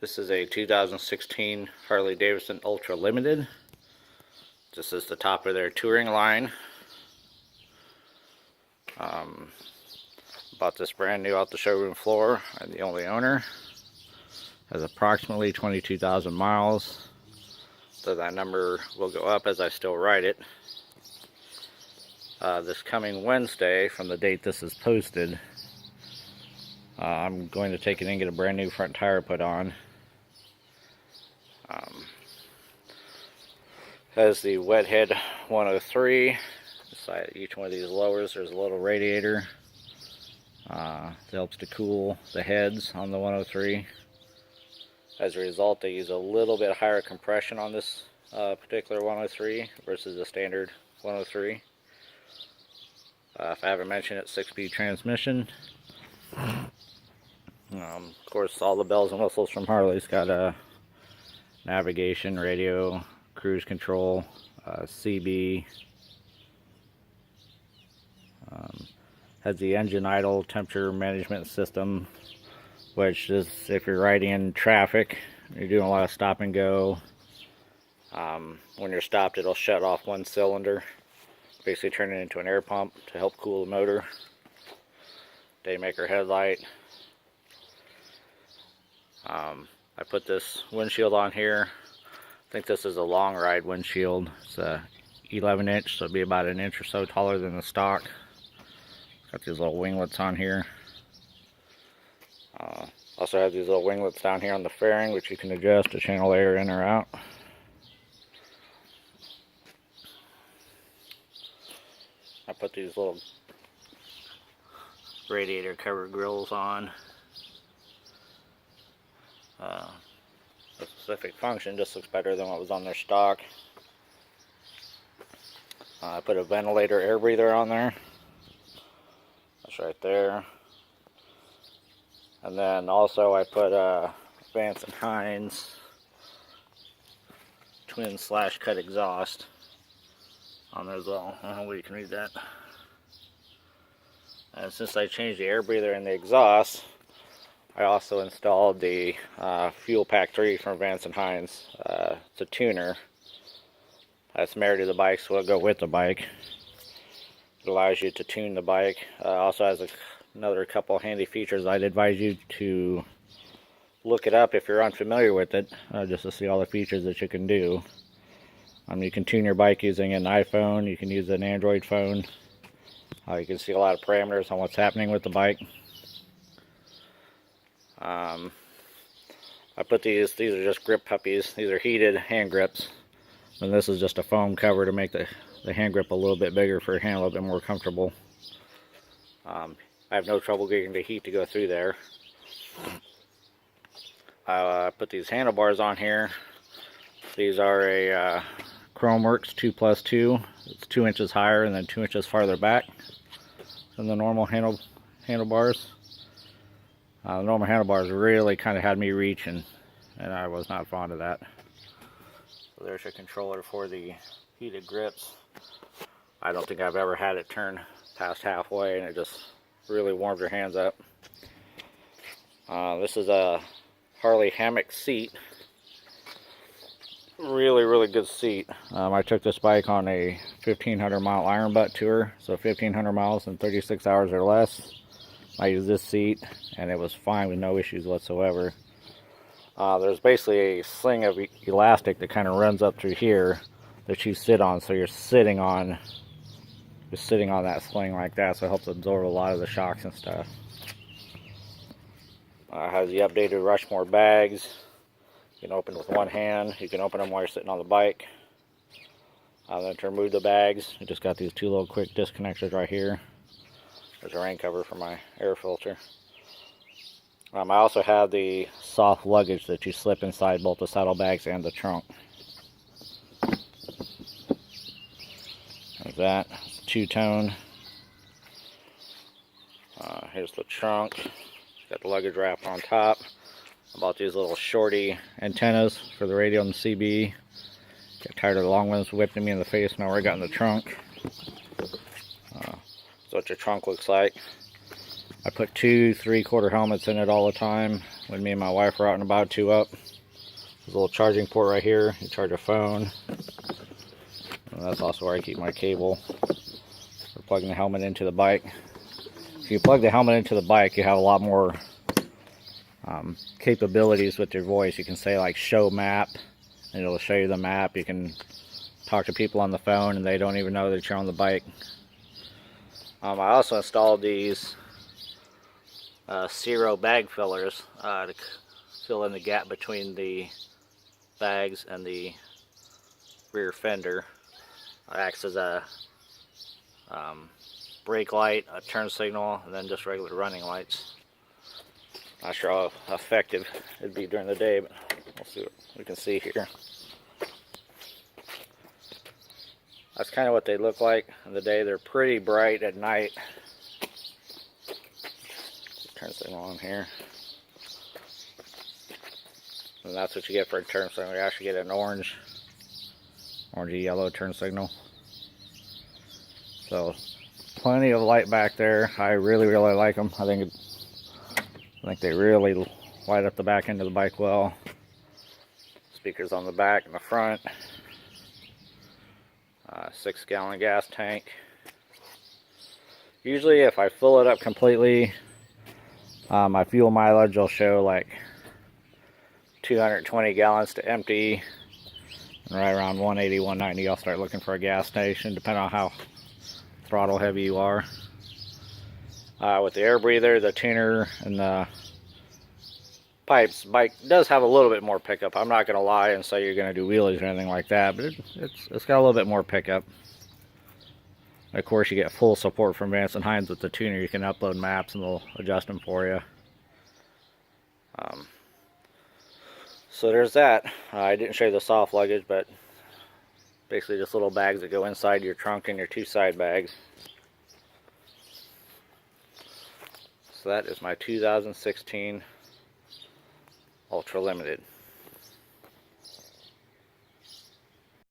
This is a 2016 Harley-Davidson Ultra Limited. This is the top of their touring line. Bought this brand new off the showroom floor. I'm the only owner. Has approximately 22,000 miles. So that number will go up as I still ride it. This coming Wednesday, from the date this is posted, I'm going to take it in and get a brand new front tire put on. Has the wet head 103. Beside each one of these lowers there's a little radiator. It helps to cool the heads on the 103. As a result, they use a little bit higher compression on this particular 103 versus the standard 103. If I haven't mentioned it, 6-speed transmission. Of course, all the bells and whistles from Harley's got navigation, radio, cruise control, CB. Has the engine idle temperature management system, which is if you're riding in traffic, you're doing a lot of stop and go. When you're stopped, it'll shut off one cylinder, basically turn it into an air pump to help cool the motor. Daymaker headlight. I put this windshield on here. I think this is a long ride windshield. It's a 11 inch, so it'll be about an inch or so taller than the stock. Got these little winglets on here. Also have these little winglets down here on the fairing, which you can adjust to channel air in or out. I put these little radiator cover grills on. The specific function just looks better than what was on their stock. I put a ventilator air breather on there. That's right there. And then also I put Vance & Hines twin slash cut exhaust on there as well. I don't know where you can read that. And since I changed the air breather and the exhaust, I also installed the Fuel Pack 3 from Vance & Hines. It's a tuner. That's married to the bike, so it'll go with the bike. It allows you to tune the bike. Also has another couple handy features. I'd advise you to look it up if you're unfamiliar with it, just to see all the features that you can do. You can tune your bike using an iPhone. You can use an Android phone. You can see a lot of parameters on what's happening with the bike. I put these are just grip puppies. These are heated hand grips. And this is just a foam cover to make the hand grip a little bit bigger for your hand, a little bit more comfortable. I have no trouble getting the heat to go through there. I put these handlebars on here. These are a Chromeworks 2+2. It's 2 inches higher and then 2 inches farther back than the normal handlebars. The normal handlebars really kind of had me reaching, and I was not fond of that. So there's your controller for the heated grips. I don't think I've ever had it turn past halfway, and it just really warms your hands up. This is a Harley Hammock seat. Really good seat. I took this bike on a 1,500 mile iron butt tour, so 1,500 miles in 36 hours or less. I used this seat and it was fine with no issues whatsoever. There's basically a sling of elastic that kind of runs up through here that you sit on, so you're sitting on that sling like that, so it helps absorb a lot of the shocks and stuff. Has the updated Rushmore bags. You can open with one hand. You can open them while you're sitting on the bike. Then to remove the bags, you just got these two little quick disconnectors right here. There's a rain cover for my air filter. I also have the soft luggage that you slip inside both the saddlebags and the trunk. Like that. Two-tone. Here's the trunk. Got the luggage wrap on top. I bought these little shorty antennas for the radio and the CB. Got tired of the long ones whipping me in the face when I got in the trunk. That's what your trunk looks like. I put 2 3/4 helmets in it all the time. when me and my wife were out and about, 2 up. There's a little charging port right here. You charge a phone. And that's also where I keep my cable for plugging the helmet into the bike. If you plug the helmet into the bike, you have a lot more capabilities with your voice. You can say like show map, and it'll show you the map. You can talk to people on the phone and they don't even know that you're on the bike. I also installed these Zero bag fillers to fill in the gap between the bags and the rear fender. It acts as a brake light, a turn signal, and then just regular running lights. Not sure how effective it'd be during the day, but we'll see what we can see here. That's kind of what they look like in the day. They're pretty bright at night. Turn signal on here. And that's what you get for a turn signal. You actually get an orangey yellow turn signal. So plenty of light back there. I really like them. I think they really light up the back end of the bike well. Speakers on the back and the front. 6-gallon gas tank. Usually if I fill it up completely, my fuel mileage will show like 220 gallons to empty. And right around 180, 190, I'll start looking for a gas station, depending on how throttle heavy you are. With the air breather, the tuner, and the pipes, bike does have a little bit more pickup. I'm not going to lie and say you're going to do wheelies or anything like that, but it's got a little bit more pickup. Of course, you get full support from Vance & Hines with the tuner. You can upload maps and they'll adjust them for you. So there's that. I didn't show you the soft luggage, but basically just little bags that go inside your trunk and your 2 side bags. So that is my 2016 Ultra Limited.